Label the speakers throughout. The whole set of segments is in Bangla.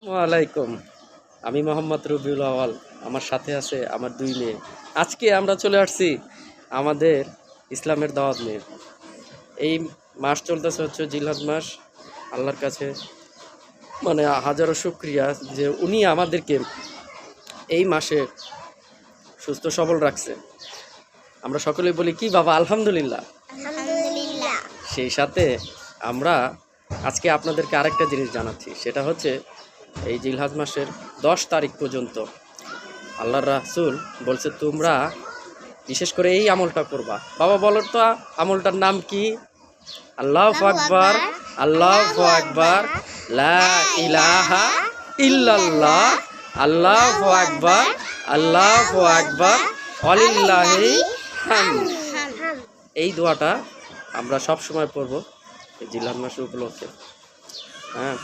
Speaker 1: ওয়ালাইকুম। আমি মোহাম্মদ রবিউল আওয়াল। আমার সাথে আছে আমার 2 মেয়ে। আজকে আমরা চলে আসছি আমাদের ইসলামের দাওয়াত নিয়ে। এই মাস চলতেছে হচ্ছে জিলহজ মাস। আল্লাহর কাছে মানে হাজারো শুকরিয়া যে উনি আমাদেরকে এই মাসে সুস্থ সবল রাখছে। আমরা সকলেই বলি কি বাবা আলহামদুলিল্লাহ।
Speaker 2: আলহামদুলিল্লাহ।
Speaker 1: সেই সাথে আমরা আজকে আপনাদেরকে আরেকটা জিনিস জানাচ্ছি, সেটা হচ্ছে এই জিলহজ মাসের 10 তারিখ পর্যন্ত আল্লাহর রাসূল বলছে তোমরা বিশেষ করে এই আমলটা করবা। বাবা বলো তো আমলটার নাম কি? আল্লাহু আকবার, আল্লাহু আকবার, লা ইলাহা ইল্লাল্লাহ, আল্লাহু আকবার, আল্লাহু আকবার, ওয়ালিল্লাহিল হামদ। এই দোয়াটা আমরা সব সময় পড়ব এই জিলহজ মাস উপলক্ষে। হ্যাঁ,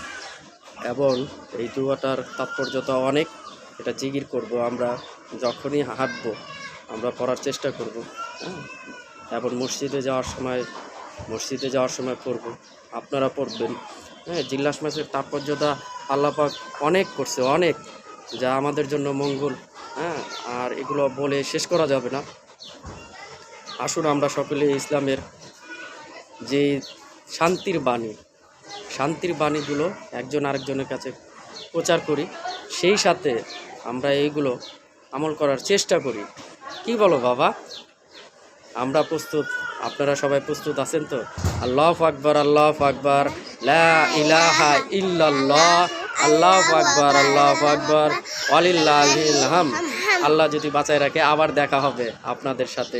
Speaker 1: এবং এই দোয়াটার তাৎপর্যতা অনেক। এটা জিকির করব আমরা যখনই হাঁটবো, আমরা পড়ার চেষ্টা করব। হ্যাঁ, এবং মসজিদে যাওয়ার সময় পড়ব, আপনারা পড়বেন। হ্যাঁ, জিলহজ মাসের তাৎপর্যতা আল্লাহ পাক অনেক করছে, অনেক, যা আমাদের জন্য মঙ্গল। হ্যাঁ, আর এগুলো বলে শেষ করা যাবে না। আসুন আমরা সকলে ইসলামের যে শান্তির বাণীগুলো একজন আরেকজনের কাছে প্রচার করি, সেই সাথে আমরা এইগুলো আমল করার চেষ্টা করি। কি বলো বাবা? আমরা প্রস্তুত, আপনারা সবাই প্রস্তুত আছেন তো? আল্লাহু আকবার, আল্লাহু আকবার, লা ইলাহা ইল্লাল্লাহ, আল্লাহু আকবার, আল্লাহু আকবার, ওয়ালিল্লাহিল হামদ। আল্লাহ যদি বাঁচায় রাখে আবার দেখা হবে আপনাদের সাথে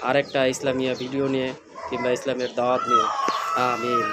Speaker 1: আরেকটা ইসলামিয়া ভিডিও নিয়ে কিংবা ইসলামের দাওয়াত নিয়ে। আমিন।